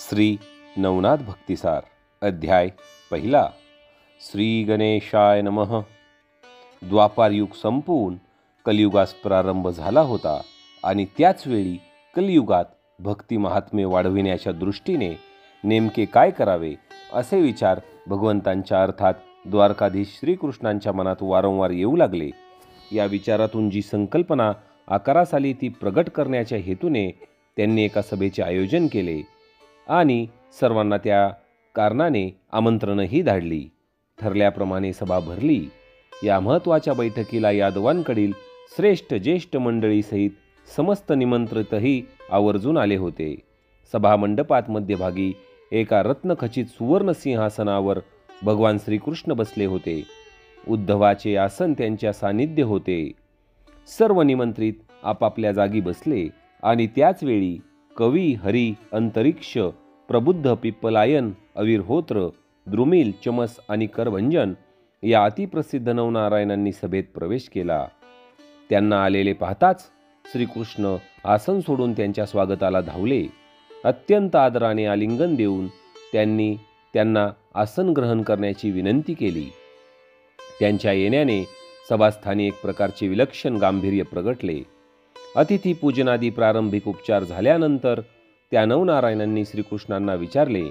श्री नवनाथ भक्तिसार अध्याय पहिला। श्री गणेशाय नमः। द्वापार युग संपून कलियुगास प्रारंभ झाला होता आणि त्याच वेळी कलियुगात भक्ती महात्म्य वाढविण्याच्या दृष्टीने नेमके काय करावे असे विचार भगवंतांच्या अर्थात द्वारकाधीश श्रीकृष्णांच्या मनात वारंवार येऊ लागले। या विचारातून जी संकल्पना आकारास आली ती प्रगट करण्याच्या हेतूने त्यांनी एका सभेचे आयोजन केले आणि सर्वांना त्या कारणाने आमंत्रणही धाडली। ठरल्याप्रमाणे सभा भरली। या महत्त्वाच्या बैठकीला यादवांकडील श्रेष्ठ ज्येष्ठ मंडळीसहित समस्त निमंत्रितही आवर्जून आले होते। सभा मंडपात मध्यभागी एका रत्नखचित सुवर्ण सिंहासनावर भगवान श्रीकृष्ण बसले होते। उद्धवाचे आसन त्यांच्या सानिध्य होते। सर्व निमंत्रित आपापल्या जागी बसले आणि त्याच वेळी कवी, हरी, अंतरिक्ष, प्रबुद्ध, पिप्पलायन, अविर्होत्र, द्रुमिल, चमस आणि करभंजन या अतिप्रसिद्ध नवनारायणांनी सभेत प्रवेश केला। त्यांना आलेले पाहताच श्रीकृष्ण आसन सोडून त्यांच्या स्वागताला धावले। अत्यंत आदराने आलिंगन देऊन त्यांना आसन ग्रहण करण्याची विनंती केली। त्यांच्या येण्याने सभास्थानी एक प्रकारचे विलक्षण गांभीर्य प्रगटले। अतिथी पूजनादी प्रारंभिक उपचार झाल्यानंतर त्या नवनारायणांनी श्रीकृष्णांना विचारले,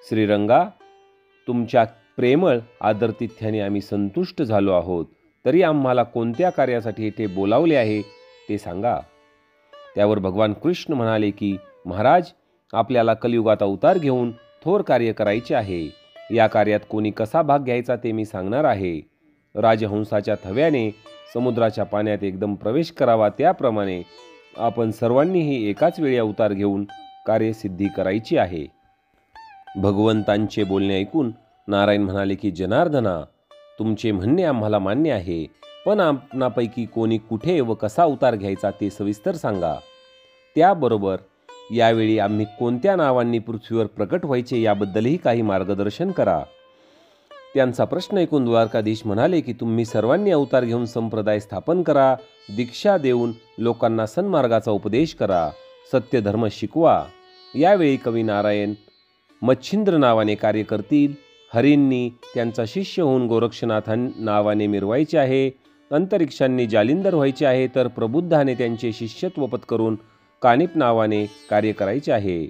श्रीरंगा, तुमच्या प्रेमळ आदरातिथ्याने आम्ही संतुष्ट झालो आहोत, तरी आम्हाला कोणत्या कार्यासाठी येथे बोलावले आहे ते सांगा। त्यावर भगवान कृष्ण म्हणाले की महाराज, आपल्याला कलियुगात अवतार घेऊन थोर कार्य करायचे आहे। या कार्यात कोणी कसा भाग घ्यायचा ते मी सांगणार आहे। राजहंसाच्या थव्याने समुद्राच्या पाण्यात एकदम प्रवेश करावा, त्याप्रमाणे आपण सर्वांनीही एकाच वेळी अवतार घेऊन कार्यसिद्धी करायची आहे। भगवंतांचे बोलणे ऐकून नारायण म्हणाले की जनार्दना, तुमचे म्हणणे आम्हाला मान्य आहे, पण आपणापैकी कोणी कुठे व कसा अवतार घ्यायचा ते सविस्तर सांगा। त्याबरोबर यावेळी आम्ही कोणत्या नावांनी पृथ्वीवर प्रकट व्हायचे याबद्दलही काही मार्गदर्शन करा। त्यांचा प्रश्न ऐकून द्वारकाधीश म्हणाले की तुम्ही सर्वांनी अवतार घेऊन संप्रदाय स्थापन करा, दीक्षा देऊन लोकांना सन्मार्गाचा उपदेश करा, सत्यधर्म शिकवा। यावेळी कवी नारायण मच्छिंद्र नावाने कार्य करतील, हरींनी त्यांचा शिष्य होऊन गोरक्षनाथ नावाने मिरवायचे आहे, अंतरिक्षांनी जालिंदर व्हायचे आहे, तर प्रबुद्धाने त्यांचे शिष्यत्व पत्करून कानिप नावाने कार्य करायचे आहे।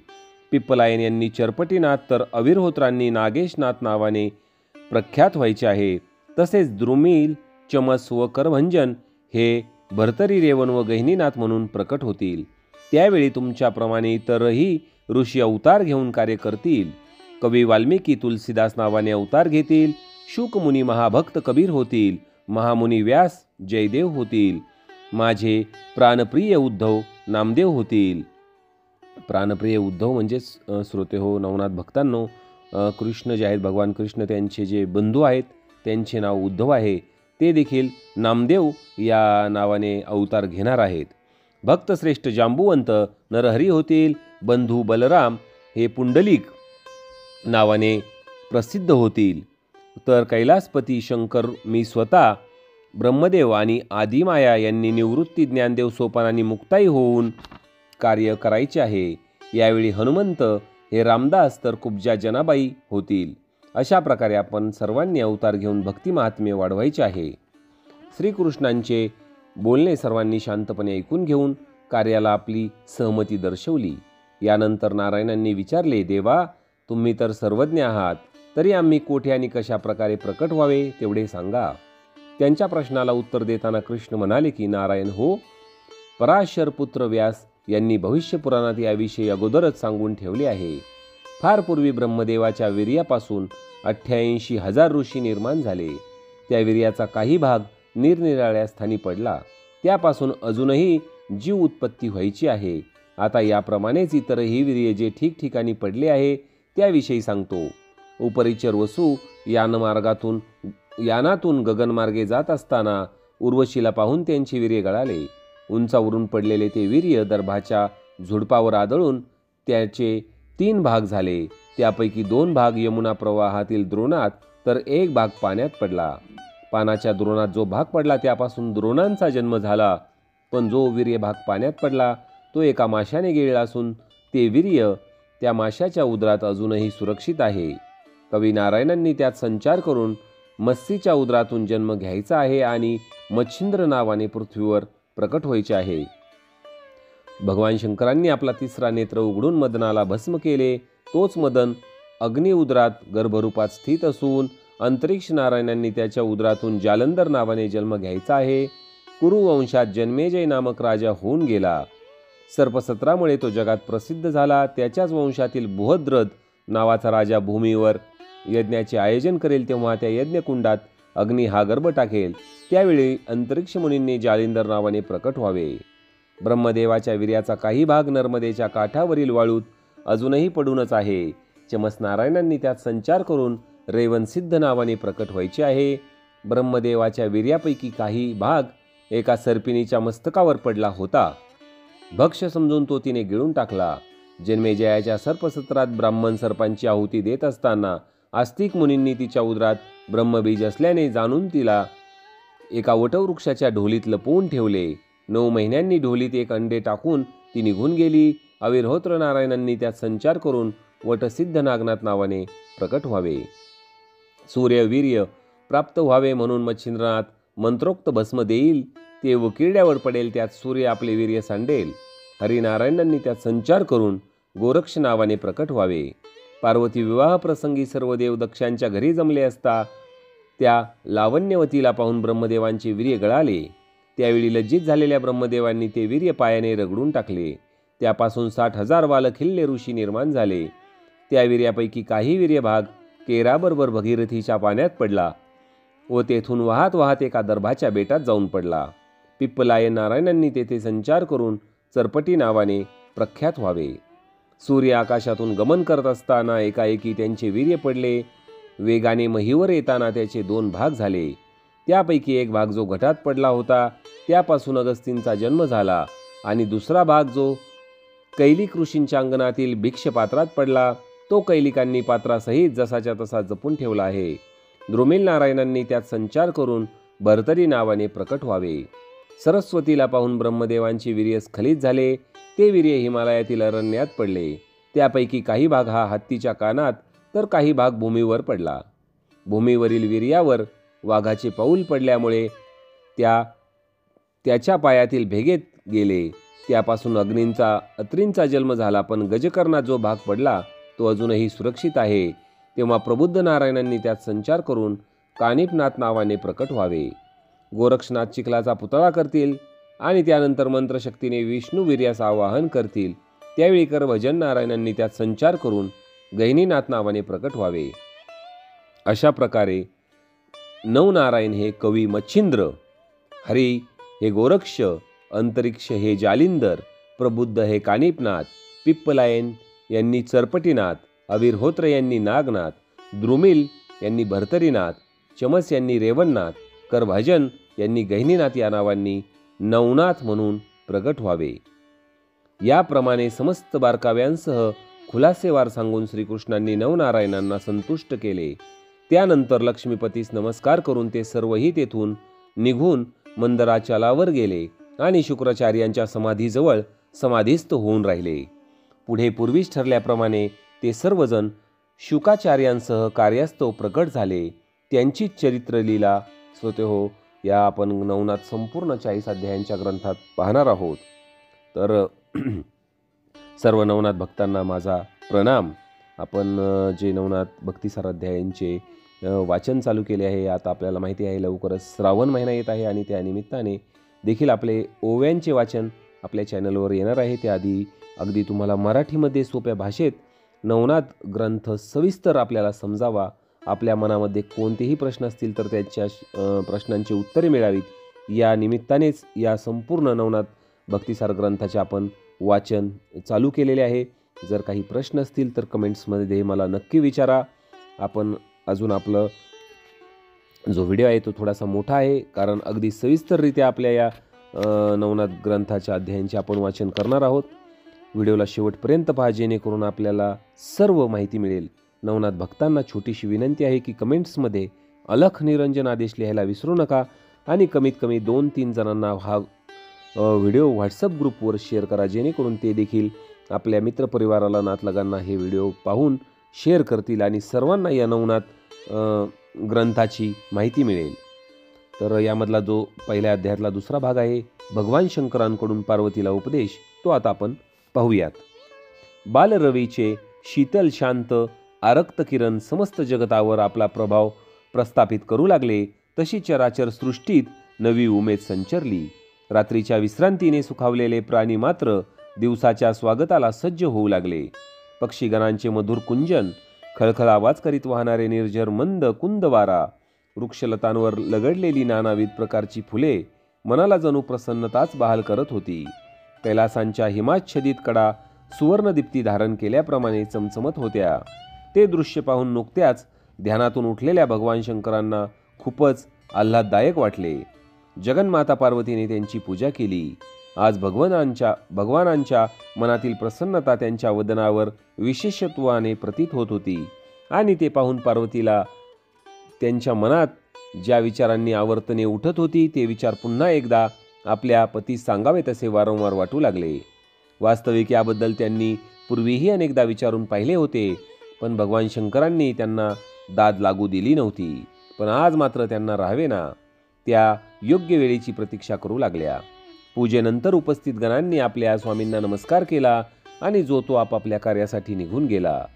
पिप्पलायन यांनी चरपटीनाथ तर अविर्होत्रांनी नागेशनाथ नावाने प्रख्यात व्हायचे आहे। तसेच द्रुमिल, चमस व करभंजन हे भर्तरी, रेवण व गहिनीनाथ म्हणून प्रकट होतील। त्यावेळी तुमच्याप्रमाणे इतरही ऋषी अवतार घेऊन कार्य करतील। कवी वाल्मिकी तुलसीदास नावाने अवतार घेतील, शुकमुनी महाभक्त कबीर होतील, महामुनी व्यास जयदेव होतील, माझे प्राणप्रिय उद्धव नामदेव होतील। प्राणप्रिय उद्धव म्हणजेच श्रोते हो नवनाथ भक्तांनो, कृष्ण जे आहेत भगवान कृष्ण त्यांचे जे बंधू आहेत त्यांचे नाव उद्धव आहे, ते देखील नामदेव या नावाने अवतार घेणार आहेत। भक्तश्रेष्ठ जांबुवंत नरहरी होतील, बंधू बलराम हे पुंडलिक नावाने प्रसिद्ध होतील, तर कैलासपती शंकर मी स्वतः, ब्रह्मदेव आणि आदिमाया यांनी निवृत्ती ज्ञानदेव सोपानांनी मुक्ताई होऊन कार्य करायचे आहे। यावेळी हनुमंत हे रामदास तर कुब्जा जनाबाई होतील। अशा प्रकारे आपण सर्वांनी अवतार घेऊन भक्ती महात्म्य वाढवायचे आहे। श्रीकृष्णांचे बोलणे सर्वांनी शांतपणे ऐकून घेऊन कार्याला आपली सहमती दर्शवली। यानंतर नारायणांनी विचारले, देवा, तुम्ही तर सर्वज्ञ आहात, तरी आम्ही कोठे आणि कशा प्रकारे प्रकट व्हावे तेवढे सांगा। त्यांच्या प्रश्नाला उत्तर देताना कृष्ण म्हणाले की नारायण हो, पराशर पुत्र व्यास यांनी भविष्य पुराणात याविषयी अगोदरच सांगून ठेवले आहे। फार पूर्वी ब्रह्मदेवाच्या वीर्यापासून 88,000 ऋषी निर्माण झाले। त्या वीर्याचा काही भाग निरनिराळ्या स्थानी पडला, त्यापासून अजूनही जीव उत्पत्ती व्हायची आहे। आता याप्रमाणेच इतरही वीर्य जे ठिकठिकाणी पडले आहे त्याविषयी सांगतो। उपरिचर वसू यानातून गगनमार्गे जात असताना उर्वशीला पाहून त्यांचे वीर्य गळाले। उंचावरून पडलेले ते वीर्य दर्भाच्या झुडपावर आदळून त्याचे 3 भाग झाले। त्यापैकी 2 भाग यमुना प्रवाहातील द्रोणात, तर 1 भाग पाण्यात पडला। पानाच्या द्रोणात जो भाग पडला त्यापासून द्रोणांचा जन्म झाला, पण जो वीर्य भाग पाण्यात पडला तो एका माशाने गिळला असून ते वीर्य त्या माशाच्या उदरात अजूनही सुरक्षित आहे. कवी नारायणांनी त्यात संचार करून मत्स्यीच्या उदरातून जन्म घ्यायचा आहे आणि मच्छिंद्र नावाने पृथ्वीवर प्रकट व्हायचे आहे. भगवान शंकरांनी आपला तिसरा नेत्र उघडून मदनाला भस्म केले. तोच मदन अग्नि उदरात गर्भरूपात स्थित असून अंतरिक्ष नारायणांनी त्याच्या उदरातून जालंधर नावाने जन्म घ्यायचा आहे. कुरुवंशात जन्मेजय नामक राजा होऊन गेला. सर्पसत्रामुळे तो जगात प्रसिद्ध झाला. त्याच्याच वंशातील बृहद्रथ नावाचा राजा भूमीवर यज्ञाचे आयोजन करेल तेव्हा त्या यज्ञकुंडात अग्नी हा गर्भ टाकेल. त्यावेळी अंतरिक्ष मुनींनी जालिंदर नावाने प्रकट व्हावे. ब्रह्मदेवाच्या वीर्याचा काही भाग नर्मदेच्या काठावरील वाळूत अजूनही पडूनच आहे. चमस नारायणांनी त्यात संचार करून रेवनसिद्ध नावाने प्रकट व्हायचे आहे. ब्रह्मदेवाच्या वीर्यापैकी काही भाग एका सर्पिणीच्या मस्तकावर पडला होता. भक्ष्य समजून तो तिने गिळून टाकला. जन्मेजयाच्या सर्पसत्रात ब्राह्मण सर्पांची आहुती देत असताना आस्तिक मुनींनी तिच्या उदरात ब्रह्मबीज असल्याने जाणून तिला एका वटवृक्षाच्या ढोलीत लपवून ठेवले. 9 महिन्यांनी ढोलीत एक अंडे टाकून ती निघून गेली. अविर्होत्र नारायणांनी त्यात संचार करून वटसिद्ध नागनाथ नावाने प्रकट व्हावे. सूर्यवीर्य प्राप्त व्हावे म्हणून मच्छिंद्रनाथ मंत्रोक्त भस्म देईल. ते किरड्यावर पडेल त्यात सूर्य आपले वीर्य सांडेल. हरिनारायणांनी त्यात संचार करून गोरक्ष नावाने प्रकट व्हावे. पार्वती विवाह प्रसंगी सर्व देव दक्षांच्या घरी जमले असता त्या लावण्यवतीला पाहून ब्रह्मदेवांचे वीर्य गळाले. त्यावेळी लज्जित झालेल्या ब्रह्मदेवांनी ते वीर्य पायाने रगडून टाकले. त्यापासून 60,000 बालखिल्य ऋषी निर्माण झाले. त्या वीर्यापैकी काही वीर्यभाग केराबरोबर भगीरथीच्या पाण्यात पडला व तेथून वाहत वाहत एका दर्भाच्या बेटात जाऊन पडला. पिप्पलायन नारायणांनी तेथे संचार करून चरपटी नावाने प्रख्यात व्हावे. सूर्य आकाशातून गमन करत असताना एकाएकी त्यांचे वीर्य पडले. वेगाने महीवर येताना त्याचे 2 भाग झाले. त्यापैकी एक भाग जो घटात पडला होता त्यापासून अगस्तींचा जन्म झाला आणि दुसरा भाग जो कैलिक ऋषींच्या अंगणातील भिक्षपात्रात पडला तो कैलिकांनी पात्रासहित जसाच्या तसा जपून ठेवला आहे. द्रुमिल नारायणांनी त्यात संचार करून भर्तरी नावाने प्रकट व्हावे. सरस्वतीला पाहून ब्रह्मदेवांचे वीर्य स्खलित झाले. ते वीर्य हिमालयातील अरण्यात पडले. त्यापैकी काही भाग हा हत्तीच्या कानात तर काही भाग भूमीवर पडला. भूमीवरील वीर्यावर वाघाचे पाऊल पडल्यामुळे त्याच्या पायातील भेगेत गेले. त्यापासून अत्रींचा जन्म झाला. पण गजकर्णात जो भाग पडला तो अजूनही सुरक्षित आहे. तेव्हा प्रबुद्ध नारायणांनी त्यात संचार करून कानिपनाथ नावाने प्रकट व्हावे. गोरक्षनाथ चिखलाचा पुतळा करतील आणि त्यानंतर मंत्रशक्तीने विष्णू वीर्यास आवाहन करतील. त्यावेळी करभजन नारायणांनी त्यात संचार करून गहिनीनाथ नावाने प्रकट व्हावे. अशा प्रकारे नवनारायण हे कवी मच्छिंद्र, हरी हे गोरक्ष, अंतरिक्ष हे जालिंदर, प्रबुद्ध हे कानिपनाथ, पिप्पलायन यांनी चरपटीनाथ, अविर्होत्र यांनी नागनाथ, द्रुमिल यांनी भर्तरीनाथ, चमस यांनी रेवणनाथ, करभजन यांनी गहिनीनाथ या नावांनी नवनाथ म्हणून प्रगट व्हावे. याप्रमाणे समस्त बारकाव्यांसह खुलासेवार सांगून श्रीकृष्णांनी नवनारायणांना संतुष्ट केले. त्यानंतर लक्ष्मीपतीस नमस्कार करून ते सर्वही तेथून निघून मंदराचलावर गेले आणि शुक्राचार्यांच्या समाधीजवळ समाधीस्थ होऊन राहिले. पुढे पूर्वीच ठरल्याप्रमाणे ते सर्वजण शुकाचार्यांसह कार्यास्तव प्रकट झाले. त्यांची चरित्रलीला श्रोतेहो या आपण नवनाथ संपूर्ण 40 अध्यायांच्या ग्रंथात पाहणार आहोत. तर सर्व नवनाथ भक्तांना माझा प्रणाम. आपण जे नवनाथ भक्तिसार अध्यायांचे वाचन चालू केले आहे. आता आपल्याला माहिती आहे लवकरच श्रावण महिना येत आहे आणि त्या निमित्ताने देखील आपले ओव्यांचे वाचन आपल्या चॅनलवर येणार आहे. त्याआधी अगदी तुम्हाला मराठीमध्ये सोप्या भाषेत नवनाथ ग्रंथ सविस्तर आपल्याला समजावा, आपल्या मनामध्ये कोणतेही प्रश्न असतील तर त्याच्या प्रश्नांची उत्तरे मिळावीत या निमित्तानेच या संपूर्ण नवनाथ भक्तिसार ग्रंथाचे आपण वाचन चालू केलेले आहे. जर काही प्रश्न असतील तर कमेंट्समध्ये मला नक्की विचारा. आपण अजून आपलं जो व्हिडिओ आहे तो थोडासा मोठा आहे कारण अगदी सविस्तररित्या आपल्या या नवनाथ ग्रंथाच्या अध्यायांचे आपण वाचन करणार आहोत. व्हिडिओला शेवटपर्यंत पहा जेणेकरून आपल्याला सर्व माहिती मिळेल. नवनाथ भक्तांना छोटीशी विनंती आहे की कमेंट्समध्ये अलख निरंजन आदेश लिहायला विसरू नका आणि कमीत कमी 2-3 जणांना हा व्हिडिओ व्हॉट्सअप ग्रुपवर शेअर करा जेणेकरून ते देखील आपल्या मित्रपरिवाराला, नातलगांना हे व्हिडिओ पाहून शेअर करतील आणि सर्वांना या नवनाथ ग्रंथाची माहिती मिळेल. तर यामधला जो पहिल्या अध्यायातला दुसरा भाग आहे, भगवान शंकरांकडून पार्वतीला उपदेश, तो आता आपण पाहूयात. बालरवीचे शीतल शांत आरक्त किरण समस्त जगतावर आपला प्रभाव प्रस्थापित करू लागले. तशी चराचर सृष्टीत नवी उमेद संचरली. रात्रीच्या विश्रांतीने सुखावलेले प्राणी मात्र दिवसाच्या स्वागताला सज्ज होऊ लागले. पक्षीगणांचे मधुर कुंजन, खळखळ आवाज करीत वाहणारे निर्झर मंद कुंद वारा, वृक्षलतांवर लगडलेली नानाविध प्रकारची फुले मनाला जणू प्रसन्नताच बहाल करत होती. कैलासांच्या हिमाच्छदित कडा सुवर्णदीप्ती धारण केल्याप्रमाणे चमचमत होत्या. ते दृश्य पाहून नुकत्याच ध्यानातून उठलेल्या भगवान शंकरांना खूपच आल्हाददायक वाटले. जगन्माता पार्वतीने त्यांची पूजा केली. आज भगवानांच्या मनातील प्रसन्नता त्यांच्या वदनावर विशेषत्वाने प्रतीत होत होती आणि ते पाहून पार्वतीला त्यांच्या मनात ज्या विचारांनी आवर्तने उठत होती ते विचार पुन्हा एकदा आपल्या पतीस सांगावेत असे वारंवार वाटू लागले. वास्तविक याबद्दल त्यांनी पूर्वीही अनेकदा विचारून पाहिले होते, पण भगवान शंकरांनी त्यांना दाद लागू दिली नव्हती. पण आज मात्र त्यांना राहावेना. त्या योग्य वेळेची प्रतीक्षा करू लागल्या. पूजेनंतर उपस्थित गणांनी आपल्या स्वामींना नमस्कार केला आणि जो तो आपापल्या कार्यासाठी निघून गेला.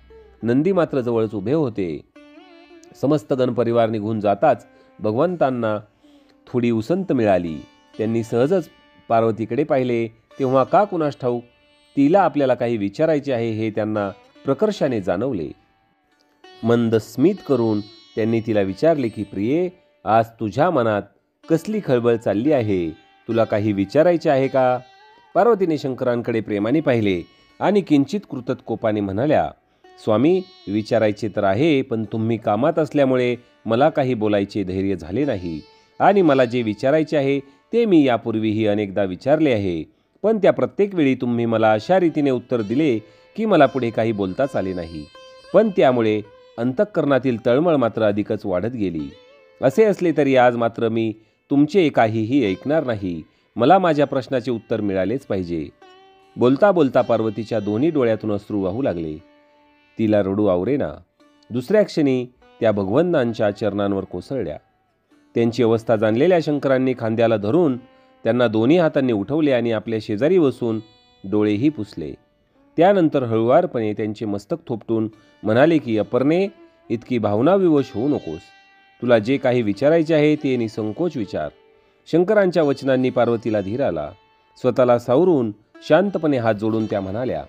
नंदी मात्र जवळच उभे होते. समस्त गणपरिवार निघून जाताच भगवंतांना थोडी उसंत मिळाली. त्यांनी सहजच पार्वतीकडे पाहिले तेव्हा का कुणास ठाऊक तिला आपल्याला काही विचारायचे आहे हे त्यांना प्रकर्षाने जाणवले. मंद स्मित करून त्यांनी तिला विचारले की, प्रिये, आज तुझ्या मनात कसली खळबळ चालली आहे? तुला काही विचारायचे आहे का? पार्वतीने शंकरांकडे प्रेमाने पाहिले आणि किंचित कृतकोपाने म्हणाल्या, स्वामी, विचारायचे तर आहे, पण तुम्ही कामात असल्यामुळे मला काही बोलायचे धैर्य झाले नाही. आणि मला जे विचारायचे आहे ते मी यापूर्वीही अनेकदा विचारले आहे, पण त्या प्रत्येक वेळी तुम्ही मला अशा रीतीने उत्तर दिले की मला पुढे काही बोलताच आले नाही. पण त्यामुळे अंतःकरणातील तळमळ मात्र अधिकच वाढत गेली. असे असले तरी आज मात्र मी तुमचे काहीही ऐकणार नाही. मला माझ्या प्रश्नाचे उत्तर मिळालेच पाहिजे. बोलता बोलता पार्वतीच्या दोन्ही डोळ्यातून अश्रू वाहू लागले. तिला रडू आवरेना. दुसऱ्या क्षणी त्या भगवंतांच्या चरणांवर कोसळल्या. त्यांची अवस्था जाणलेल्या शंकरांनी खांद्याला धरून त्यांना दोन्ही हातांनी उठवले आणि आपल्या शेजारी बसून डोळेही पुसले. त्यानंतर हळुवारपणे त्यांचे मस्तक थोपटून म्हणाले की, अपर्णे, इतकी भावनाविवश होऊ नकोस. तुला जे काही विचारायचे आहे ते निसंकोच विचार. शंकरांच्या वचनांनी पार्वतीला धीर आला. स्वतःला सावरून शांतपणे हात जोडून त्या म्हणाल्या,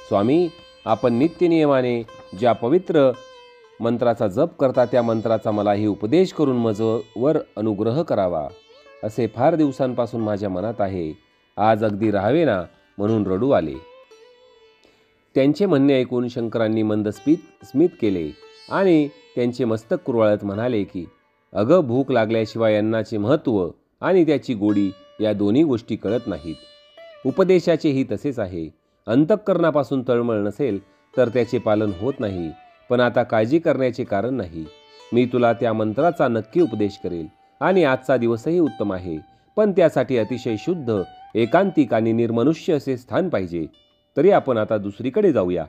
स्वामी, आपण नित्यनियमाने ज्या पवित्र मंत्राचा जप करता त्या मंत्राचा मलाही उपदेश करून माझ्यावर अनुग्रह करावा असे फार दिवसांपासून माझ्या मनात आहे. आज अगदी राहावे ना म्हणून रडू आले. त्यांचे म्हणणे ऐकून शंकरांनी मंद स्मित केले आणि त्यांचे मस्तक कुरवाळत म्हणाले की, अगं, भूक लागल्याशिवाय अन्नाचे महत्त्व आणि त्याची गोडी या दोन्ही गोष्टी कळत नाहीत. उपदेशाचेही तसेच आहे. अंतःकरणापासून तळमळ नसेल तर त्याचे पालन होत नाही. पण आता काळजी करण्याचे कारण नाही. मी तुला त्या मंत्राचा नक्की उपदेश करेल आणि आजचा दिवसही उत्तम आहे, पण त्यासाठी अतिशय शुद्ध, एकांतिक आणि निर्मनुष्य असे स्थान पाहिजे. तरी आपण आता दुसरीकडे जाऊया.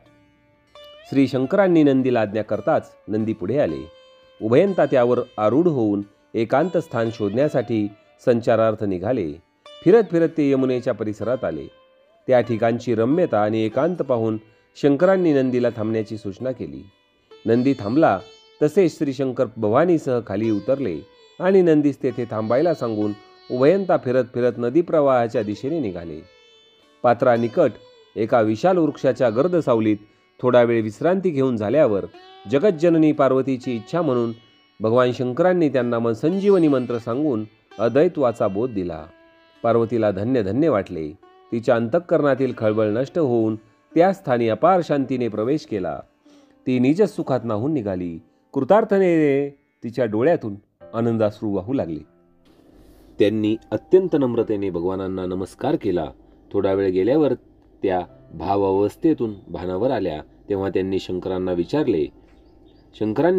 श्री शंकरांनी नंदीला आज्ञा करताच नंदी पुढे आले. उभयंता त्यावर आरूढ होऊन एकांत स्थान शोधण्यासाठी संचारार्थ निघाले. फिरत फिरत ते यमुनेच्या परिसरात आले. त्या ठिकाणची रम्यता आणि एकांत पाहून शंकरांनी नंदीला थांबण्याची सूचना केली. नंदी थांबला. तसेच श्री शंकर भवानीसह खाली उतरले आणि नंदीस तेथे थांबायला सांगून उभयंता फिरत फिरत नदी प्रवाहाच्या दिशेने निघाले. पात्रानिकट एका विशाल वृक्षाच्या गर्द सावलीत थोडा वेळ विश्रांती घेऊन झाल्यावर जगज्जननी पार्वतीची इच्छा म्हणून भगवान शंकरांनी त्यांना संजीवनी मंत्र सांगून अद्वैत्वाचा बोध दिला. पार्वतीला धन्य धन्य वाटले. तिच्या अंतःकरणातील खळबळ नष्ट होऊन त्या स्थानी अपार शांतीने प्रवेश केला. ती निज सुखात नाहून निघाली. कृतार्थतेने तिच्या डोळ्यातून आनंदाश्रू वाहू लागले. त्यांनी अत्यंत नम्रतेने भगवानांना नमस्कार केला. थोडा वेळ गेल्यावर त्या भावावस्थेतून भानावर आल्या. तेव्हा त्यांनी शंकरांनी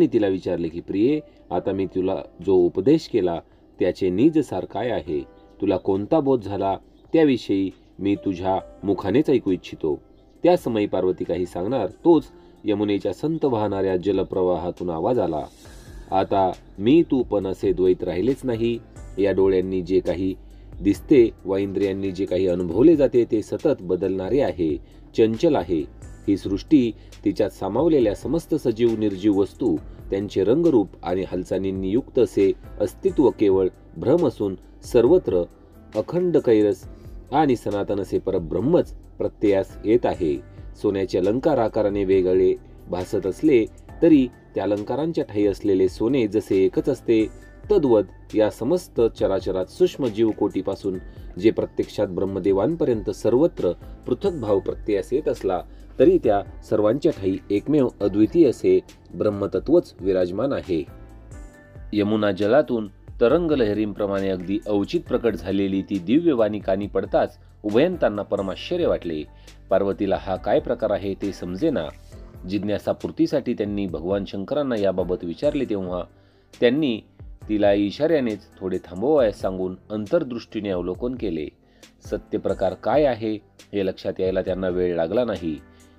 तिला विचारले की, प्रिये, आता मी तुला जो उपदेश केला त्याचे निजसार काय आहे? तुला कोणता बोध झाला त्याविषयी मी तुझ्या मुखानेच ऐकू इच्छितो. त्या समयी पार्वती काही सांगणार तोच यमुनेच्या संत वाहणाऱ्या जलप्रवाहातून आवाज आला, आता मी तू पण असे द्वैत राहिलेच नाही. या डोळ्यांनी जे काही दिसते व इंद्रियांनी जे काही अनुभवले जाते ते सतत बदलणारे आहे, चंचल आहे. ही सृष्टी, तिच्यात सामावलेल्या समस्त सजीव निर्जीव वस्तू, त्यांचे रंगरूप आणि हालचालींनी युक्त असे अस्तित्व केवळ भ्रम असून सर्वत्र अखंड कैरस आणि सनातन असे परब्रह्मच प्रत्ययास येत आहे. सोन्याचे अलंकार आकाराने वेगळे भासत असले तरी त्या अलंकारांच्या ठायी असलेले सोने जसे एकच असते, तद्वत या समस्त चराचरात सूक्ष्म जीवकोटीपासून जे प्रत्यक्षात ब्रह्मदेवांपर्यंत सर्वत्र पृथक भाव प्रत्ययास येत असला तरी त्या सर्वांच्या ठायी एकमेव अद्वितीय असे ब्रह्मतत्वच विराजमान आहे. यमुना जलातून तरंग लहरींप्रमाणे अगदी अवचित प्रकट झालेली ती दिव्यवाणी कानी पडताच उभयंतांना परमाश्चर्य वाटले. पार्वतीला हा काय प्रकार आहे ते समजेना. जिज्ञासापूर्तीसाठी त्यांनी भगवान शंकरांना याबाबत विचारले तेव्हा त्यांनी तिला इशाऱ्यानेच थोडे थांबवायला सांगून अंतर्दृष्टीने अवलोकन केले. सत्य प्रकार काय आहे हे लक्षात यायला त्यांना वेळ लागला नाही.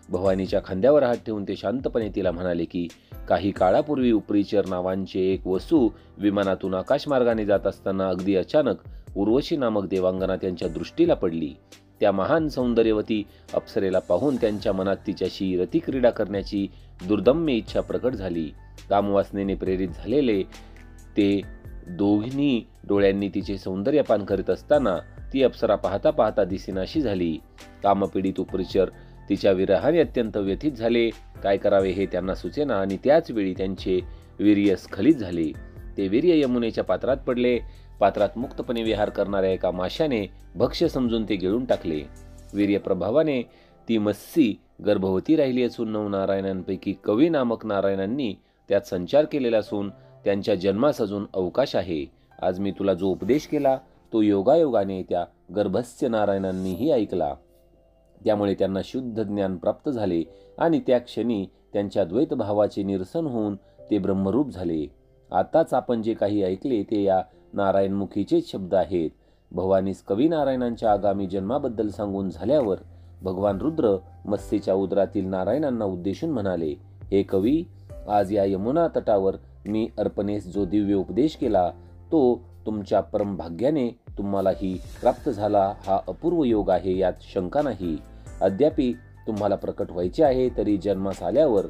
भवानीच्या खांद्यावर हात ठेवून ते शांतपणे तिला म्हणाले की काही काळापूर्वी उपरीचर नावांचे एक वसू विमानातून आकाशमार्गाने जात असताना अगदी अचानक उर्वशी नामक देवांगना त्यांच्या दृष्टीला पडली. त्या महान सौंदर्यवती अप्सरेला पाहून त्यांच्या मनात तिच्याशी रतिक्रीडा करण्याची दुर्दम्य इच्छा प्रकट झाली. कामवासनेने प्रेरित झालेले ते दोघींनी डोळ्यांनी तिचे सौंदर्यपान करीत असताना ती अप्सरा पाहता पाहता दिसेनाशी झाली. कामपीडित उपरीचर तिच्या विरहाने अत्यंत व्यथित झाले. काय करावे हे त्यांना सुचेना आणि त्याच वेळी त्यांचे वीर्य स्खलित झाले. ते वीर्य यमुनेच्या पात्रात पडले. पात्रात मुक्तपणे विहार करणाऱ्या एका माशाने भक्ष्य समजून ते गिळून टाकले. वीर्य प्रभावाने ती मत्सी गर्भवती राहिली असून 9 नारायणांपैकी कवी नामक नारायणांनी त्यात संचार केलेला असून त्यांच्या जन्मास अजून अवकाश आहे. आज मी तुला जो उपदेश केला तो योगायोगाने त्या गर्भस्थ नारायणांनीही ऐकला. त्यामुळे त्यांना शुद्ध ज्ञान प्राप्त झाले आणि त्या क्षणी त्यांच्या द्वैत भावाचे निरसन होऊन ते ब्रह्मरूप झाले. आताच आपण जे काही ऐकले ते या नारायणमुखीचेच शब्द आहेत. भवानीस कवी नारायणांच्या आगामी जन्माबद्दल सांगून झाल्यावर भगवान रुद्र मत्स्येच्या उदरातील नारायणांना उद्देशून म्हणाले, हे कवी, आज या यमुना तटावर मी अर्पणेस जो दिव्य उपदेश केला तो तुमच्या परमभाग्याने तुम्हालाही प्राप्त झाला. हा अपूर्व योग आहे, यात शंका नाही. अद्यापि तुम्हाला प्रकट व्हायचे आहे तरी जन्मास आल्यावर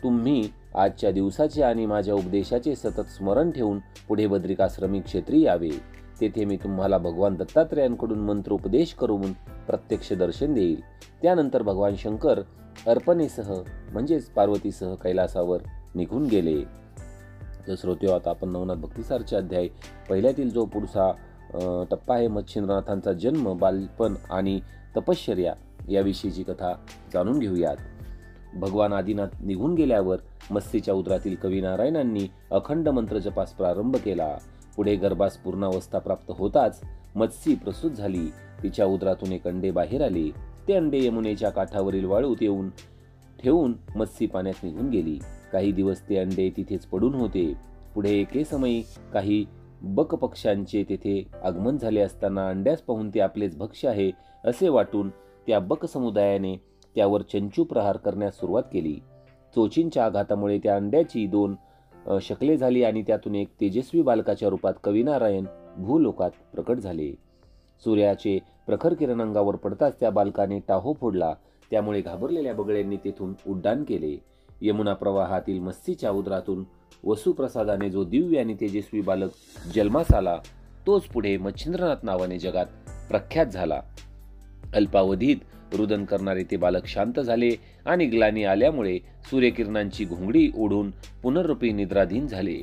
तुम्ही आजच्या दिवसाचे आणि माझ्या उपदेशाचे सतत स्मरण ठेवून पुढे बद्रिकाश्रमी क्षेत्री यावे. तेथे मी तुम्हाला भगवान दत्तात्रेयांकडून मंत्रोपदेश करून प्रत्यक्ष दर्शन देईल. त्यानंतर भगवान शंकर अर्पणेसह म्हणजेच पार्वतीसह कैलासावर निघून गेले. तर श्रोत्यो, आता आपण नवनाथ भक्तिसारचे अध्याय पहिल्यातील जो पुढचा टप्पा आहे, मच्छिंद्रनाथांचा जन्म, बालपण आणि तपश्चर्या याविषयीची कथा जाणून घेऊयात. भगवान आदिनाथ निघून गेल्यावर मत्स्येच्या उदरातील कवी नारायणांनी अखंड मंत्र जपास प्रारंभ केला. पुढे गर्भास पूर्णावस्था प्राप्त होताच मत्सी प्रसूत झाली. तिच्या उदरातून एक अंडे बाहेर आले. ते अंडे यमुनेच्या काठावरील वाळूत येऊन ठेवून मत्सी पाण्यात निघून गेली. काही दिवस ते अंडे तिथेच पडून होते. पुढे एके समयी काही बक पक्ष्यांचे तेथे आगमन झाले असताना अंड्यास पाहून ते आपलेच भक्ष्य आहे असे वाटून त्या बक समुदायाने त्यावर चंचू प्रहार करण्यास सुरुवात केली. चोचींच्या आघातामुळे त्या अंड्याची 2 शकले झाली आणि त्यातून एक तेजस्वी बालकाच्या रूपात कवीनारायण भूलोकात प्रकट झाले. सूर्याचे प्रखर किरण अंगावर पडताच त्या बालकाने टाहो फोडला. त्यामुळे घाबरलेल्या बगळ्यांनी तेथून उड्डाण केले. यमुना प्रवाहातील मत्स्येच्या उदरातून वसुप्रसादाने जो दिव्य आणि तेजस्वी बालक जन्मास आला तोच पुढे मच्छिंद्रनाथ नावाने जगात प्रख्यात झाला. अल्पावधीत रुदन करणारे ते बालक शांत झाले आणि ग्लानी आल्यामुळे सूर्यकिरणांची घोंगडी ओढून पुनर्रूपी निद्राधीन झाले.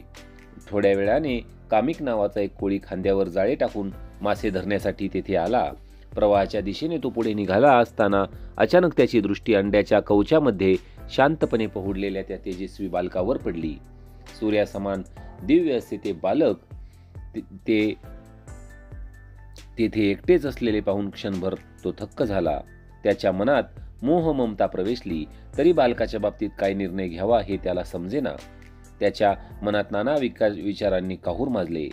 थोड्या वेळाने कामिक नावाचा एक कोळी खांद्यावर जाळे टाकून मासे धरण्यासाठी तेथे आला. प्रवाहाच्या दिशेने तो पुढे निघाला असताना अचानक त्याची दृष्टी अंड्याच्या कवचामध्ये शांतपणे पहुडलेल्या त्या तेजस्वी बालकावर पडली. सूर्यासमान दिव्य असे ते बालक तेथे एकटेच असलेले पाहून क्षणभर तो थक्क झाला. त्याच्या मनात मोह ममता प्रवेशली. तरी बालकाच्या बाबतीत काय निर्णय घ्यावा हे त्याला समजेना. त्याच्या मनात नाना विचारांनी काहूर माजले.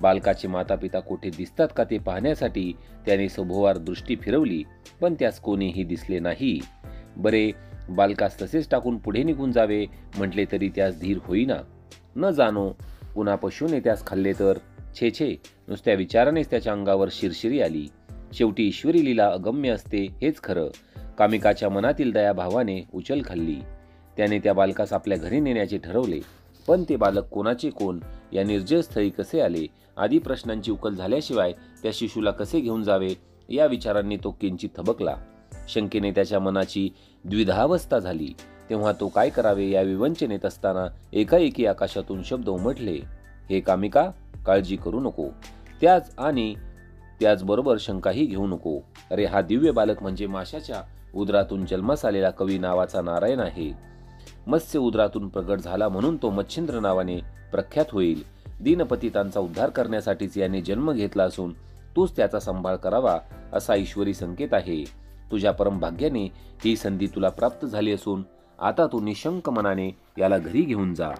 बालकाचे माता पिता कुठे दिसतात का ते पाहण्यासाठी त्याने सभोवार दृष्टी फिरवली, पण त्यास कोणीही दिसले नाही. बरे, बालकास तसेच टाकून पुढे निघून जावे म्हटले तरी त्यास धीर होईना. न जाणो पुन्हा पशुने त्यास खाल्ले तर. छे छे, नुसत्या विचारानेच त्याच्या अंगावर शिरशिरी आली. शेवटी ईश्वरी लीला अगम्य असते हेच खरं. कामिकाच्या मनातील दयाभावाने उचल खाल्ली. त्याने त्या बालकास आपल्या घरी नेण्याचे ठरवले. पण ते बालक कोणाचे कोण, या निर्जळ स्थळी कसे आले, आदी प्रश्नांची उकल झाल्याशिवाय त्या शिशूला कसे घेऊन जावे, या विचारांनी तो किंचित थबकला. शंकेने त्याच्या मनाची द्विधावस्था झाली. तेव्हा तो काय करावे या विवंचनेत असताना एकाएकी आकाशातून शब्द उमटले. हे कामिका, काळजी करू नको. त्याचबरोबर शंकाही घेऊ नको. अरे, हा दिव्य बालक म्हणजे माशाच्या उदरातून जन्मास आलेला कवी नावाचा नारायण आहे. मत्स्य उदरातून प्रगट झाला म्हणून तो मच्छिंद्र नावाने प्रख्यात होईल. दीनपतितांचा उद्धार करण्यासाठीच याने जन्म घेतला असून तूच त्याचा सांभाळ करावा असा ईश्वरी संकेत आहे. तुझ्या परमभाग्याने ही संधी तुला प्राप्त झाली असून आता तू निशंक मनाने याला घरी घेऊन जा.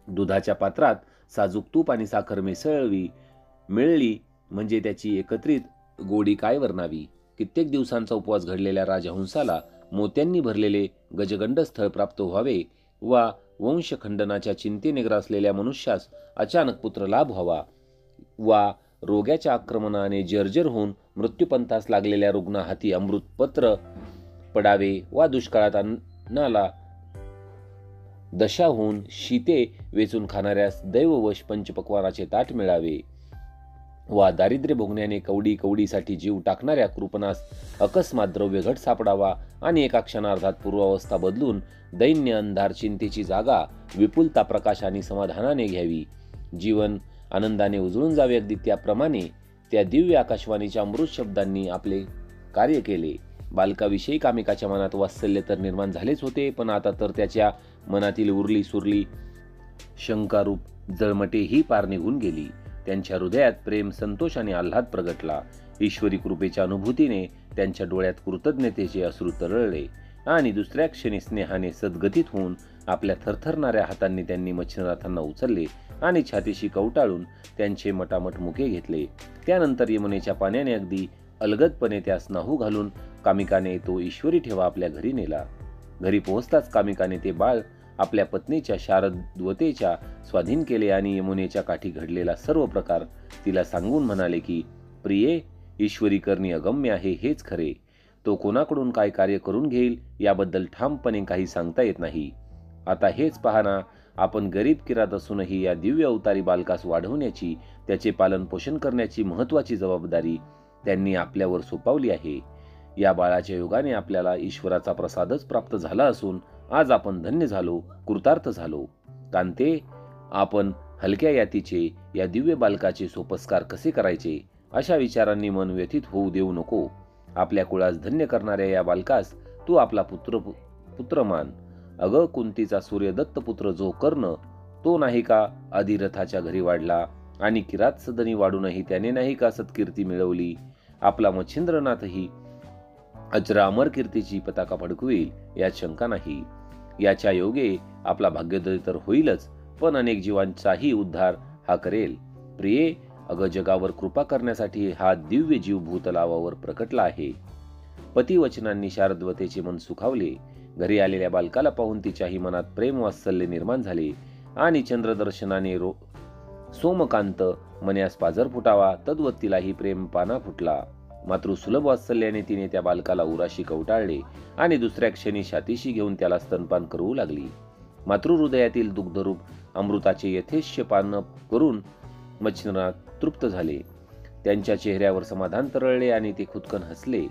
दुधाच्या पात्रात साजूक तूप आणि साखर मिळली म्हणजे त्याची एकत्रित गोडी काय वर्णावी. कित्येक दिवसांचा उपवास घडलेल्या राजहंसाला मोत्यांनी भरलेले गजगंड स्थळ प्राप्त व्हावे वा वंशखंडनाच्या चिंतेने ग्रासलेल्या मनुष्यास अचानक पुत्र लाभ व्हावा वा रोगाच्या आक्रमणाने जर्जर होऊन मृत्यूपंथास लागलेल्या रुग्णा हाती अमृतपत्र पडावे वा दुष्काळात अन्नाला दशा होऊन शीते वेचून खाणाऱ्यास दैववश पंचपक्वानाचे ताट मिळावे वा दारिद्र्य भोगण्याने कवडीसाठी जीव टाकणाऱ्या कृपणास अकस्मात द्रव्य घट सापडावा आणि एका क्षणार्धात पूर्वावस्था बदलून दैन्य अंधार चिंतेची जागा विपुलता प्रकाश आणि समाधानाने घ्यावी. जीवन आनंदाने उजळून जावे. अगदी त्याप्रमाणे त्या दिव्य आकाशवाणीच्या अमृत शब्दांनी आपले कार्य केले. बालकाविषयी कामिकाच्या मनात वात्सल्य तर निर्माण झालेच होते, पण आता तर त्याच्या मनातील उरली सुरली शंकारूप जळमटे ही पार निघून गेली. त्यांच्या हृदयात प्रेम, संतोष आणि आल्हाद प्रगटला. ईश्वरी कृपेच्या अनुभूतीने त्यांच्या डोळ्यात कृतज्ञतेचे अश्रू तरळले आणि दुसऱ्या क्षणी स्नेहाने सद्गतीत होऊन आपल्या थरथरणाऱ्या हातांनी त्यांनी मच्छिंद्रनाथांना उचलले आणि छातीशी कवटाळून त्यांचे मटामट मुके घेतले. त्यानंतर यमुनेच्या पाण्याने अगदी अलगदपणे त्यास न्हाऊ घालून कामिकाने तो ईश्वरी ठेवा आपल्या घरी नेला. घरी पोहोचताच कामिकाने ते बाळ आपल्या पत्नीच्या शारदवतेच्या स्वाधीन केले आणि यमुनेच्या काठी घडलेला सर्व प्रकार तिला सांगून म्हणाले की, प्रिये, ईश्वरी करणी अगम्य आहे हेच खरे. तो कोणाकडून काय कार्य करून घेईल याबद्दल ठामपणे काही सांगता येत नाही. आता हेच पाहना, आपण गरीब किरात असूनही या दिव्य अवतारी बालकास वाढवण्याची, त्याचे पालन पोषण करण्याची महत्वाची जबाबदारी त्यांनी आपल्यावर सोपवली आहे. या बाळाच्या योगाने आपल्याला ईश्वराचा प्रसादच प्राप्त झाला असून आज आपण धन्य झालो, कृतार्थ झालो. कांते, आपण हलक्या यातीचे या दिव्य बालकाचे सोपस्कार कसे करायचे अशा विचारांनी मन व्यथित होऊ देऊ नको. आपल्या कुळास धन्य करणाऱ्या या बालकास तू आपला पुत्र मान. अगं, कुंतीचा सूर्यदत्त पुत्र जो कर्ण, तो नाही का अधिरथाच्या घरी वाढला आणि किरात सदनी वाढूनही त्याने नाही का सत्कीर्ती मिळवली. आपला मच्छिंद्रनाथही अजरामर कीर्तीची पताका फडकवेल यात शंका नाही. याच्या योगे आपला भाग्योदय तर होईलच, पण अनेक जीवांचाही उद्धार हा करेल. प्रिये, अगं, जगावर कृपा करण्यासाठी हा दिव्य जीव भूतलावावर प्रकटला आहे. पतिवचनांनी शारदवतेचे मन सुखावले. घरी आलेल्या बालकाला पाहून तिच्याही मनात प्रेम वात्सल्य निर्माण झाले आणि चंद्रदर्शनाने सोमकांत मन्यास पाझर फुटावा तद्वत तिलाही प्रेम पाना फुटला. मातृसुलभ वात्सल्याने तिने त्या बालकाला उराशी कवटाळले आणि दुसऱ्या क्षणी छातीशी घेऊन त्याला स्तनपान करू लागली. मातृहृदयातील दुग्धरूप अमृताचे यथेच्छ पान करून मच्छिंद्रनाथ तृप्त झाले. त्यांच्या चेहऱ्यावर समाधान तरळले आणि ते खुदकन हसले.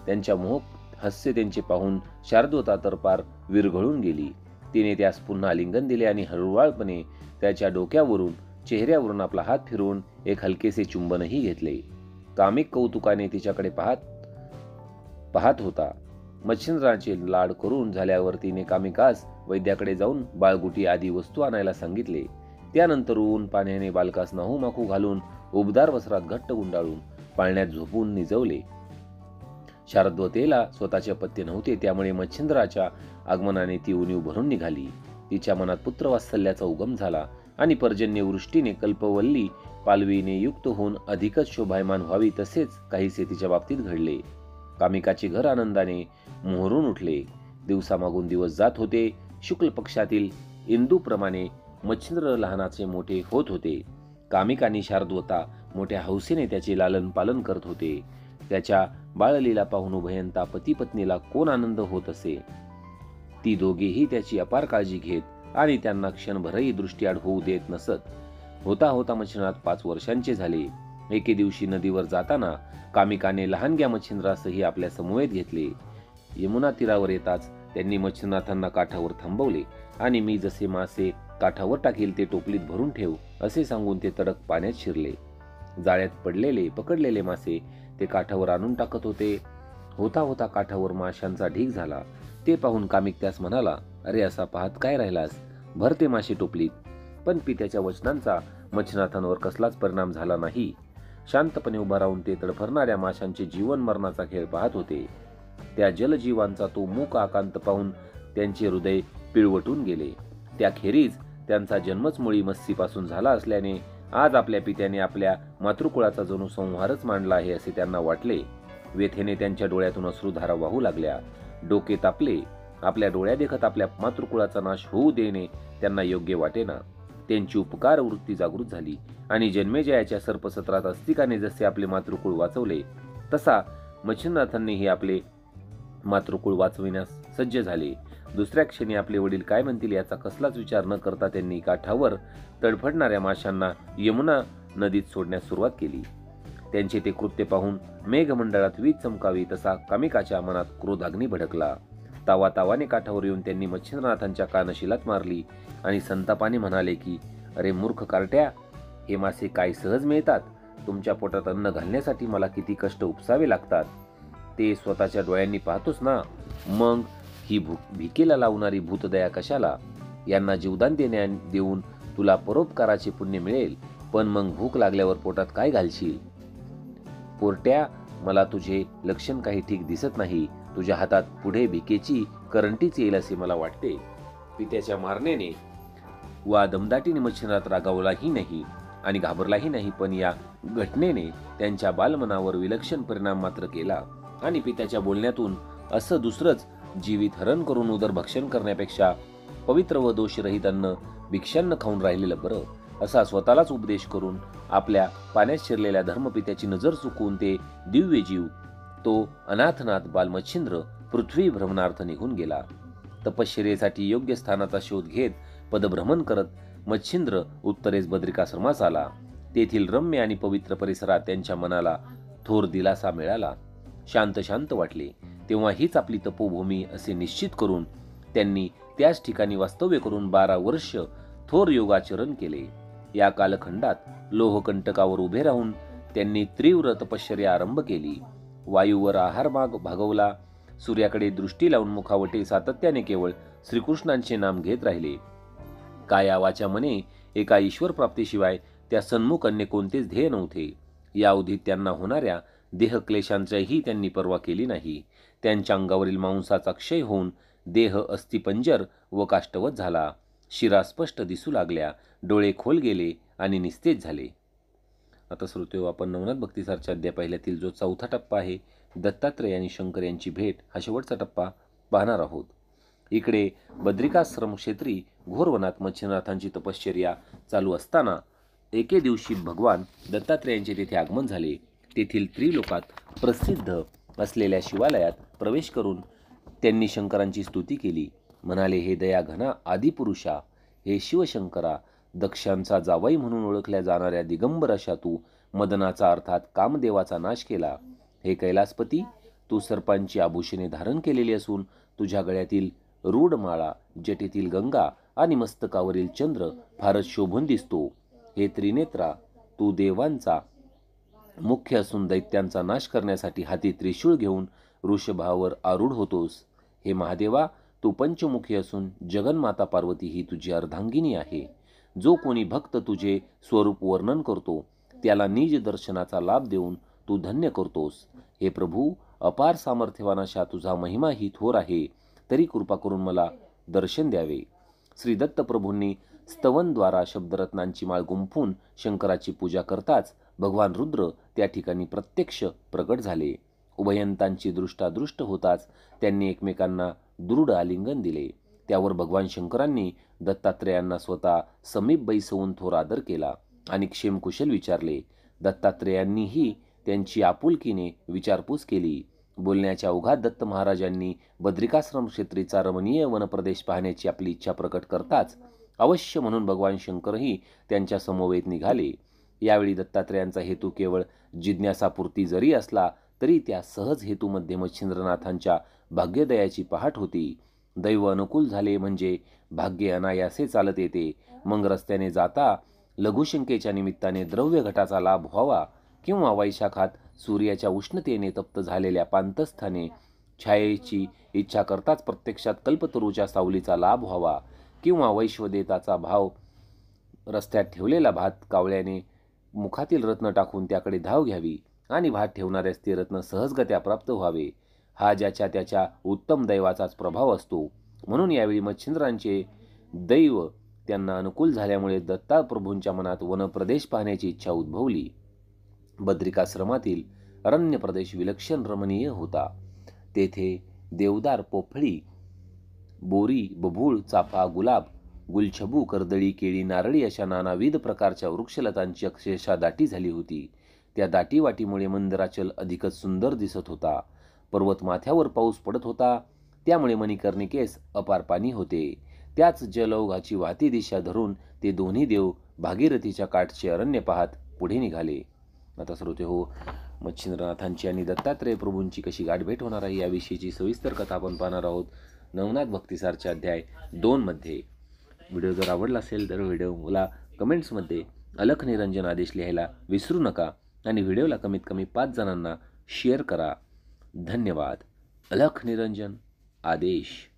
त्यांच्या मोहक हास्य त्यांचे पाहून शारदवता तर पार विरघळून गेली. तिने त्यास पुन्हा आलिंगन दिले आणि हळूवारपणे त्याच्या डोक्यावरून चेहऱ्यावरून आपला हात फिरवून एक हलकेसे चुंबनही घेतले. कामिक कौतुकाने तिच्याकडे पाहत होता. मच्छिंद्राचे लाड करून झाल्यावर तिने कामिकास वैद्याकडे जाऊन बाळगुटी आदी वस्तू आणायला सांगितले. त्यानंतर ऊन पाण्याने बालकास नाहू माखू घालून उबदार वस्त्रात घट्ट गुंडाळून पाळण्यात झोपून निजवले. शारदवतेला स्वतःचे अपत्य नव्हते, त्यामुळे मच्छिंद्राच्या आगमनाने ती उणीव भरून निघाली. तिच्या मनात पुत्रवात्सल्याचा उगम झाला आणि पर्जन्यवृष्टीने कल्पवल्ली पालवीने युक्त होऊन अधिकच शोभायमान व्हावी, तसेच काहीसे तिच्या बाबतीत घडले. कामिकाचे घर आनंदाने मोहरून उठले. दिवसामागून दिवस जात होते. शुक्ल पक्षातील इंदूप्रमाणे मच्छिंद्र लहानाचे मोठे होत होते. कामिक आणि शार्दूलता मोठ्या हौसेने त्याचे लालन पालन करत होते. त्याच्या बाळलीला पाहून उभयंता पती पत्नीला कोण आनंद होत असे. ती दोघेही त्याची अपार काळजी घेत आणि त्यांना क्षणभरही दृष्टीआड होऊ देत नसत. होता होता मच्छिंद्रनाथ 5 वर्षांचे झाले. एके दिवशी नदीवर जाताना कामिकाने लहानग्या मच्छिंद्रासही आपल्या समवेत घेतले. यमुना तीरावर येताच त्यांनी मच्छिंद्रनाथांना काठावर थांबवले आणि मी जसे मासे काठावर टाकील ते टोपलीत भरून ठेव असे सांगून ते तडक पाण्यात शिरले. जाळ्यात पकडलेले मासे ते काठावर आणून टाकत होते. होता होता काठावर माशांचा ढीग झाला. ते पाहून कामिक त्यास म्हणाला, अरे असा पाहत काय राहिलास, भर ते मासे टोपलीत. पण पित्याच्या वचनांचा मच्छिंद्रनाथांवर कसलाच परिणाम झाला नाही. शांतपणे उभा राहून ते तडफडणाऱ्या माशांचे जीवन मरणाचा खेळ पाहत होते. त्या जलजीवांचा तो मूक आकांत पाहून त्यांचे हृदय पिळवटून गेले. त्याखेरीज त्यांचा जन्मच मुळी मत्स्यीपासून झाला असल्याने आज आपल्या पित्याने आपल्या मातृकुळाचा जणू संहारच मांडला आहे असे त्यांना वाटले. व्यथेने त्यांच्या डोळ्यातून अश्रुधारा वाहू लागल्या. डोके तापले. आपल्या डोळ्या देखत आपल्या मातृकुळाचा नाश होऊ देणे त्यांना योग्य वाटेना. त्यांची उपकार वृत्ती जागृत झाली आणि जन्मेजयाच्या सर्पसत्रात अस्तिकाने जसे आपले मातृकुळ वाचवले, तसा मच्छिंद्रनाथांनीही आपले मातृकुळ वाचविण्यास सज्ज झाले. दुसऱ्या क्षणी आपले वडील काय म्हणतील याचा कसलाच विचार न करता त्यांनी काठावर तडफडणाऱ्या माशांना यमुना नदीत सोडण्यास सुरुवात केली. त्यांचे ते कृत्य पाहून मेघमंडळात वीज चमकावी तसा कामिकाच्या मनात क्रोधाग्नी भडकला. तावातावाने काठावर येऊन त्यांनी मच्छिंद्रनाथांच्या कानशिलात मारली आणि संतापाने म्हणाले की, अरे मूर्ख कार्ट्या, हे मासे काय सहज मिळतात? तुमच्या पोटात अन्न घालण्यासाठी मला किती कष्ट उपसावे लागतात ते स्वतःच्या डोळ्यांनी पाहतोस ना. मग ही भिकेला लावणारी भूतदया कशाला? यांना जीवदान देऊन तुला परोपकाराचे पुण्य मिळेल, पण मग भूक लागल्यावर पोटात काय घालशील? पोरट्या, मला तुझे लक्षण काही ठीक दिसत नाही. तुझ्या हातात पुढे भिकेची करंटीच येईल असे मला वाटते. पित्याच्या मारण्याने वा दमदाटीने मच्छिंद्रनाथ रागावलाही नाही आणि घाबरलाही नाही, पण या घटनेने त्यांच्या बालमनावर विलक्षण परिणाम मात्र केला आणि पित्याच्या बोलण्यातून असं दुसरंच जीवित हरण करून उदरभक्षण करण्यापेक्षा पवित्र व दोषरहित अन्न भिक्षान्न खाऊन राहिलेलं बरं, असा स्वतःलाच उपदेश करून आपल्या पाण्यात शिरलेल्या धर्मपित्याची नजर चुकवून ते दिव्य जीव, तो अनाथनाथ बालमच्छिंद्र पृथ्वी भ्रमणार्थ निघून गेला. तपश्चर्येसाठी योग्य स्थानाचा शोध घेत पदभ्रमण करत मच्छिंद्र उत्तरेस बद्रिकाश्रमास आला. तेथील रम्य आणि पवित्र परिसरात त्यांच्या मनाला थोर दिलासा मिळाला. शांत शांत वाटले. तेव्हा हीच आपली तपोभूमी असे निश्चित करून त्यांनी त्याच ठिकाणी वास्तव्य करून 12 वर्ष थोर योगाचरण केले. या कालखंडात लोहकंटकावर उभे राहून त्यांनी तीव्र तपश्चर्या आरंभ केली. वायूवर आहार भागवला. सूर्याकडे दृष्टी लावून मुखावटे सातत्याने केवळ श्रीकृष्णांचे नाम घेत राहिले. काया वाचा मने एका ईश्वर प्राप्तीशिवाय त्या सन्मुख अन्य कोणतेच ध्येय नव्हते. या अवधीत त्यांना होणाऱ्या देहक्लेशांचीही त्यांनी पर्वा केली नाही. त्यांच्या अंगावरील मांसाचा क्षय होऊन देह अस्थिपंजर व काष्टवत झाला. शिरा स्पष्ट दिसू लागल्या. डोळे खोल गेले आणि निस्तेज झाले. आता श्रोतेहो, आपण नवनाथ भक्तिसारच्या अध्याय पहिल्यातील जो 4था टप्पा आहे, दत्तात्रय आणि शंकर यांची भेट, हा शेवटचा टप्पा पाहणार आहोत. इकडे बद्रिकाश्रम क्षेत्री घोरवनात मच्छिंद्रनाथांची तपश्चर्या चालू असताना एके दिवशी भगवान दत्तात्रेयांचे तेथे आगमन झाले. तेथील त्रिलोकात प्रसिद्ध असलेल्या शिवालयात प्रवेश करून त्यांनी शंकरांची स्तुती केली. म्हणाले, हे दयाघना आदिपुरुषा, हे शिवशंकरा, दक्षांचा जावई म्हणून ओळखल्या जाणाऱ्या दिगंबर अशा तू मदनाचा अर्थात कामदेवाचा नाश केला. हे कैलासपती, तू सर्पांची आभूषणे धारण केलेली असून तुझ्या गळ्यातील रूढमाळा, जटेतील गंगा आणि मस्तकावरील चंद्र फारच शोभून दिसतो. हे त्रिनेत्रा, तू देवांचा मुख्य असून दैत्यांचा नाश करण्यासाठी हाती त्रिशूळ घेऊन वृषभावर आरूढ होतोस. हे महादेवा, तू पंचमुखी असून जगन्माता पार्वती ही तुझी अर्धांगिनी आहे. जो कोणी भक्त तुझे स्वरूप वर्णन करतो त्याला निज दर्शनाचा लाभ देऊन तू धन्य करतोस. हे प्रभू, अपार सामर्थ्यवान अशा तुझा महिमा ही थोर आहे, तरी कृपा करून मला दर्शन द्यावे. श्री दत्तप्रभूंनी स्तवनद्वारा शब्दरत्नांची माळ गुंफून शंकराची पूजा करताच भगवान रुद्र त्या ठिकाणी प्रत्यक्ष प्रकट झाले. उभयंतांची दृष्टादृष्ट होताच त्यांनी एकमेकांना दृढ आलिंगन दिले. त्यावर भगवान शंकरांनी दत्तात्रेयांना स्वतः समीप बैसवून थोर आदर केला आणि क्षेमकुशल विचारले. दत्तात्रेयांनीही त्यांची आपुलकीने विचारपूस केली. बोलण्याच्या ओघात दत्त महाराजांनी बद्रिकाश्रम क्षेत्रीचा रमणीय वनप्रदेश पाहण्याची आपली इच्छा प्रकट करताच अवश्य म्हणून भगवान शंकरही त्यांच्या समवेत निघाले. यावेळी दत्तात्रेयांचा हेतू केवळ जिज्ञासापूर्ती जरी असला तरी त्या सहज हेतूमध्ये मच्छिंद्रनाथांच्या भाग्योदयाची पहाट होती. दैव अनुकूल झाले म्हणजे भाग्य अनायासे चालत येते. मग रस्त्याने जाता लघुशंकेच्या निमित्ताने द्रव्य घटाचा लाभ व्हावा किंवा वैशाखात सूर्याच्या उष्णतेने तप्त झालेल्या पांतस्थाने छायेची इच्छा करताच प्रत्यक्षात कल्पतरूच्या सावलीचा लाभ व्हावा किंवा वैश्वदेताचा भाव रस्त्यात ठेवलेला भात कावळ्याने मुखातील रत्न टाकून त्याकडे धाव घ्यावी आणि भात ठेवणाऱ्यास ते रत्न सहजगत्या प्राप्त व्हावे, हा ज्याच्या त्याच्या उत्तम दैवाचाच प्रभाव असतो. म्हणून यावेळी मच्छिंद्रांचे दैव त्यांना अनुकूल झाल्यामुळे दत्ताप्रभूंच्या मनात वनप्रदेश पाहण्याची इच्छा उद्भवली. बद्रिकाश्रमातील अरण्य प्रदेश विलक्षण रमणीय होता. तेथे देवदार, पोफळी, बोरी, बभूळ, चाफा, गुलाब, गुलछबू, कर्दळी, केळी, नारळी अशा नानाविध प्रकारच्या वृक्षलतांची अक्षरशः दाटी झाली होती. त्या दाटीवाटीमुळे मंदिराचल अधिकच सुंदर दिसत होता. पर्वतमाथ्यावर पाऊस पडत होता, त्यामुळे मणिकर्णिकेस अपार पाणी होते. त्याच जलौघाची वाहती दिशा धरून ते दोन्ही देव भागीरथीच्या काठचे अरण्य पाहत पुढे निघाले. आता श्रोते हो, मच्छिंद्रनाथांची आणि दत्तात्रेय प्रभूंची कशी गाठभेट होणार आहे याविषयीची सविस्तर कथा आपण पाहणार आहोत नवनाथ भक्तिसारच्या अध्याय 2 मध्ये. व्हिडिओ जर आवडला असेल तर व्हिडिओला कमेंट्समध्ये अलख निरंजन आदेश लिहायला विसरू नका आणि व्हिडिओला कमीत कमी 5 जणांना शेअर करा. धन्यवाद. अलख निरंजन आदेश.